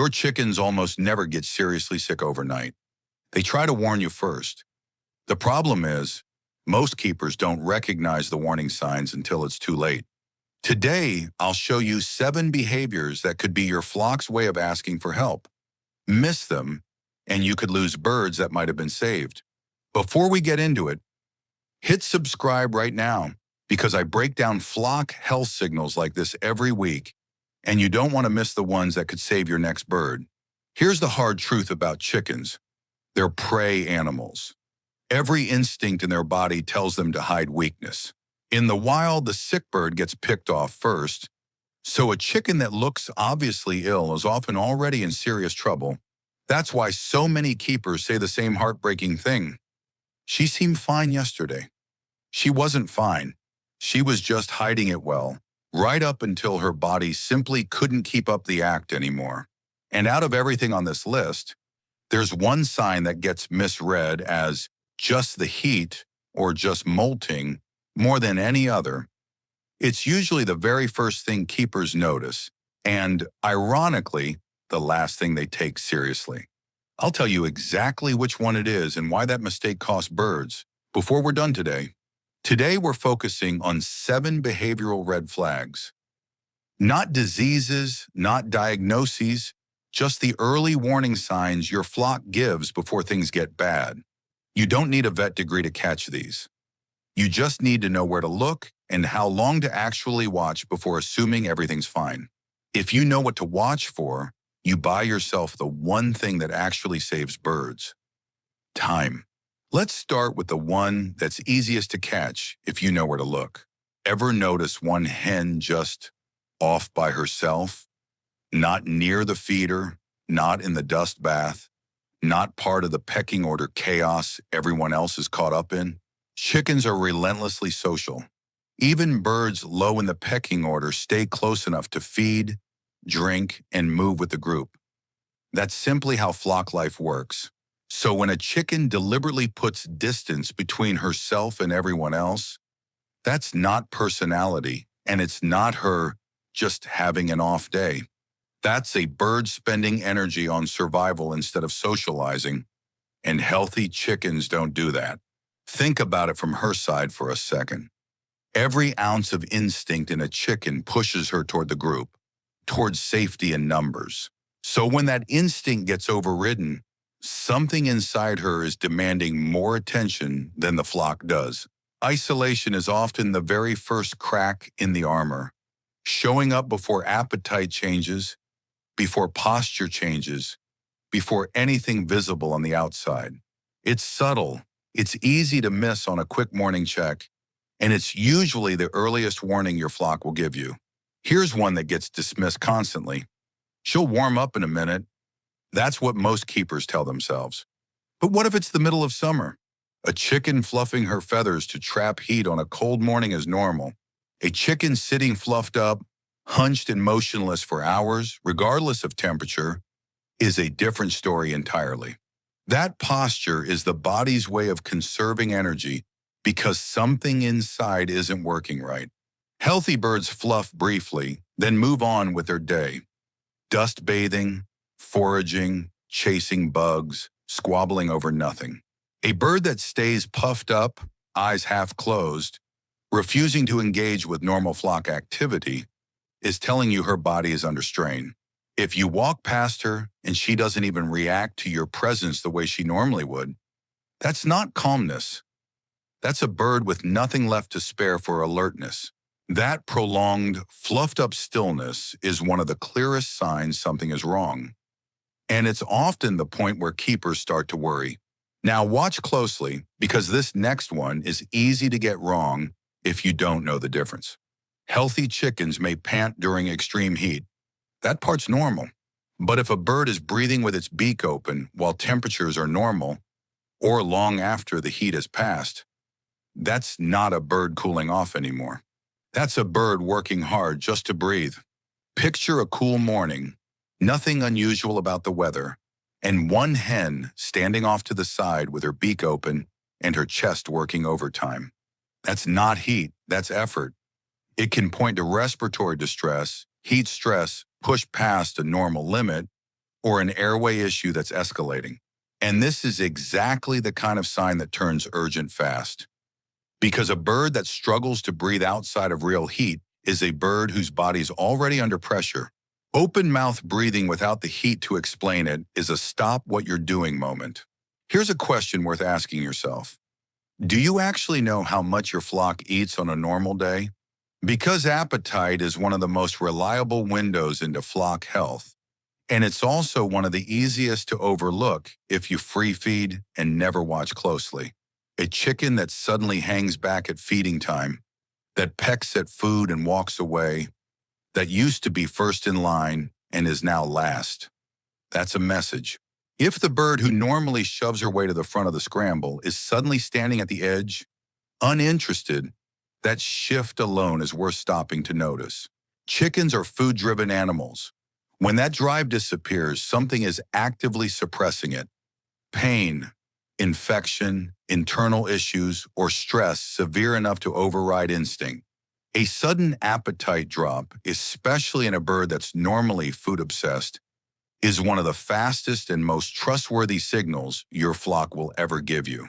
Your chickens almost never get seriously sick overnight. They try to warn you first. The problem is, most keepers don't recognize the warning signs until it's too late. Today, I'll show you 7 behaviors that could be your flock's way of asking for help. Miss them, and you could lose birds that might have been saved. Before we get into it, hit subscribe right now, because I break down flock health signals like this every week, and you don't want to miss the ones that could save your next bird. Here's the hard truth about chickens. They're prey animals. Every instinct in their body tells them to hide weakness. In the wild, the sick bird gets picked off first, so a chicken that looks obviously ill is often already in serious trouble. That's why so many keepers say the same heartbreaking thing. She seemed fine yesterday. She wasn't fine. She was just hiding it well, right up until her body simply couldn't keep up the act anymore. And out of everything on this list, there's one sign that gets misread as just the heat or just molting more than any other. It's usually the very first thing keepers notice, and ironically, the last thing they take seriously. I'll tell you exactly which one it is and why that mistake costs birds before we're done today. Today, we're focusing on 7 behavioral red flags. Not diseases, not diagnoses, just the early warning signs your flock gives before things get bad. You don't need a vet degree to catch these. You just need to know where to look and how long to actually watch before assuming everything's fine. If you know what to watch for, you buy yourself the one thing that actually saves birds: time. Let's start with the one that's easiest to catch if you know where to look. Ever notice one hen just off by herself? Not near the feeder, not in the dust bath, not part of the pecking order chaos everyone else is caught up in? Chickens are relentlessly social. Even birds low in the pecking order stay close enough to feed, drink, and move with the group. That's simply how flock life works. So when a chicken deliberately puts distance between herself and everyone else, that's not personality, and it's not her just having an off day. That's a bird spending energy on survival instead of socializing, and healthy chickens don't do that. Think about it from her side for a second. Every ounce of instinct in a chicken pushes her toward the group, towards safety and numbers. So when that instinct gets overridden, something inside her is demanding more attention than the flock does. Isolation is often the very first crack in the armor, showing up before appetite changes, before posture changes, before anything visible on the outside. It's subtle, it's easy to miss on a quick morning check, and it's usually the earliest warning your flock will give you. Here's one that gets dismissed constantly. She'll warm up in a minute. That's what most keepers tell themselves. But what if it's the middle of summer? A chicken fluffing her feathers to trap heat on a cold morning is normal. A chicken sitting fluffed up, hunched and motionless for hours, regardless of temperature, is a different story entirely. That posture is the body's way of conserving energy because something inside isn't working right. Healthy birds fluff briefly, then move on with their day. Dust bathing, foraging, chasing bugs, squabbling over nothing. A bird that stays puffed up, eyes half closed, refusing to engage with normal flock activity, is telling you her body is under strain. If you walk past her and she doesn't even react to your presence the way she normally would, that's not calmness. That's a bird with nothing left to spare for alertness. That prolonged, fluffed-up stillness is one of the clearest signs something is wrong. And it's often the point where keepers start to worry. Now watch closely, because this next one is easy to get wrong if you don't know the difference. Healthy chickens may pant during extreme heat. That part's normal. But if a bird is breathing with its beak open while temperatures are normal, or long after the heat has passed, that's not a bird cooling off anymore. That's a bird working hard just to breathe. Picture a cool morning, nothing unusual about the weather, and one hen standing off to the side with her beak open and her chest working overtime. That's not heat, that's effort. It can point to respiratory distress, heat stress pushed past a normal limit, or an airway issue that's escalating. And this is exactly the kind of sign that turns urgent fast. Because a bird that struggles to breathe outside of real heat is a bird whose body's already under pressure. Open mouth breathing without the heat to explain it is a stop what you're doing moment. Here's a question worth asking yourself. Do you actually know how much your flock eats on a normal day? Because appetite is one of the most reliable windows into flock health, and it's also one of the easiest to overlook if you free feed and never watch closely. A chicken that suddenly hangs back at feeding time, that pecks at food and walks away, that used to be first in line and is now last. That's a message. If the bird who normally shoves her way to the front of the scramble is suddenly standing at the edge, uninterested, that shift alone is worth stopping to notice. Chickens are food-driven animals. When that drive disappears, something is actively suppressing it. Pain, infection, internal issues, or stress severe enough to override instinct. A sudden appetite drop, especially in a bird that's normally food-obsessed, is one of the fastest and most trustworthy signals your flock will ever give you.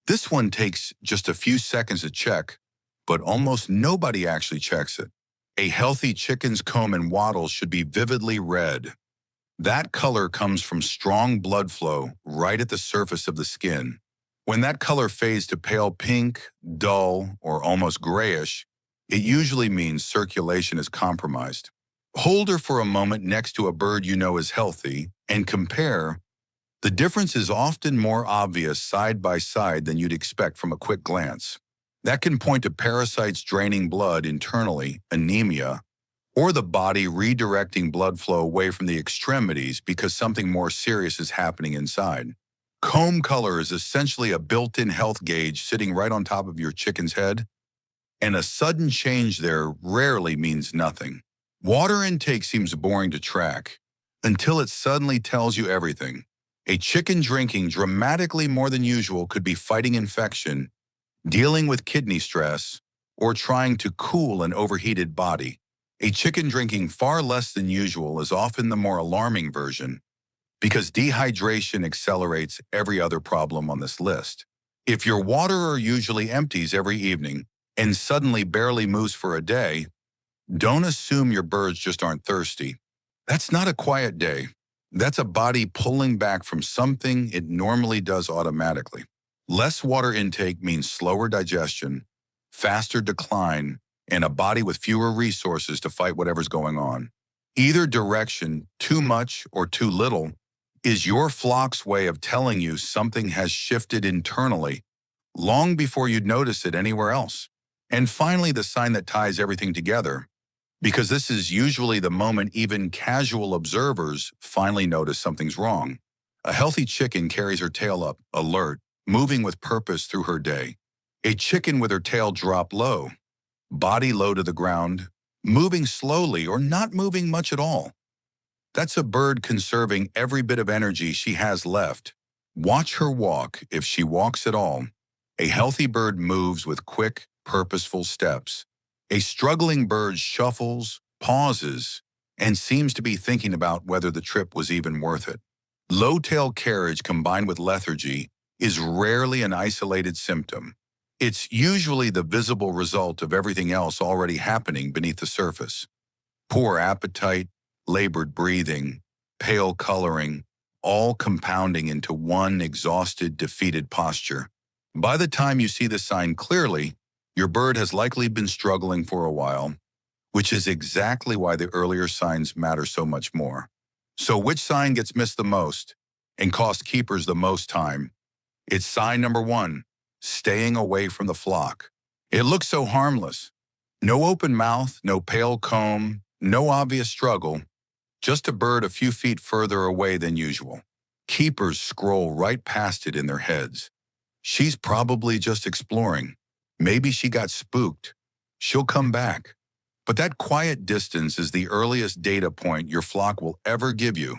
This one takes just a few seconds to check, but almost nobody actually checks it. A healthy chicken's comb and wattles should be vividly red. That color comes from strong blood flow right at the surface of the skin. When that color fades to pale pink, dull, or almost grayish, it usually means circulation is compromised. Hold her for a moment next to a bird you know is healthy and compare. The difference is often more obvious side by side than you'd expect from a quick glance. That can point to parasites draining blood internally, anemia, or the body redirecting blood flow away from the extremities because something more serious is happening inside. Comb color is essentially a built-in health gauge sitting right on top of your chicken's head, and a sudden change there rarely means nothing. Water intake seems boring to track until it suddenly tells you everything. A chicken drinking dramatically more than usual could be fighting infection, dealing with kidney stress, or trying to cool an overheated body. A chicken drinking far less than usual is often the more alarming version because dehydration accelerates every other problem on this list. If your waterer usually empties every evening and suddenly barely moves for a day, don't assume your birds just aren't thirsty. That's not a quiet day. That's a body pulling back from something it normally does automatically. Less water intake means slower digestion, faster decline, and a body with fewer resources to fight whatever's going on. Either direction, too much or too little, is your flock's way of telling you something has shifted internally long before you'd notice it anywhere else. And finally, the sign that ties everything together, because this is usually the moment even casual observers finally notice something's wrong. A healthy chicken carries her tail up, alert, moving with purpose through her day. A chicken with her tail dropped low, body low to the ground, moving slowly or not moving much at all. That's a bird conserving every bit of energy she has left. Watch her walk if she walks at all. A healthy bird moves with quick, purposeful steps. A struggling bird shuffles, pauses, and seems to be thinking about whether the trip was even worth it. Low tail carriage combined with lethargy is rarely an isolated symptom. It's usually the visible result of everything else already happening beneath the surface. Poor appetite, labored breathing, pale coloring, all compounding into one exhausted, defeated posture. By the time you see the sign clearly, your bird has likely been struggling for a while, which is exactly why the earlier signs matter so much more. So which sign gets missed the most and costs keepers the most time? It's sign number 1, staying away from the flock. It looks so harmless. No open mouth, no pale comb, no obvious struggle, just a bird a few feet further away than usual. Keepers scroll right past it in their heads. She's probably just exploring. Maybe she got spooked. She'll come back. But that quiet distance is the earliest data point your flock will ever give you,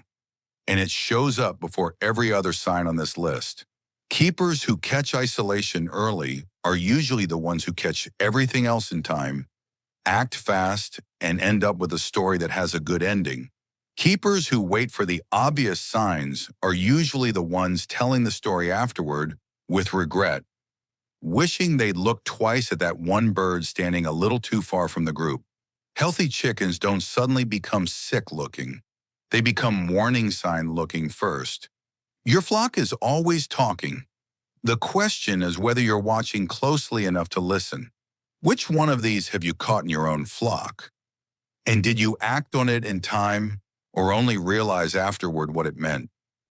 and it shows up before every other sign on this list. Keepers who catch isolation early are usually the ones who catch everything else in time, act fast, and end up with a story that has a good ending. Keepers who wait for the obvious signs are usually the ones telling the story afterward with regret, wishing they'd looked twice at that one bird standing a little too far from the group. Healthy chickens don't suddenly become sick looking. They become warning sign looking first. Your flock is always talking. The question is whether you're watching closely enough to listen. Which one of these have you caught in your own flock? And did you act on it in time or only realize afterward what it meant?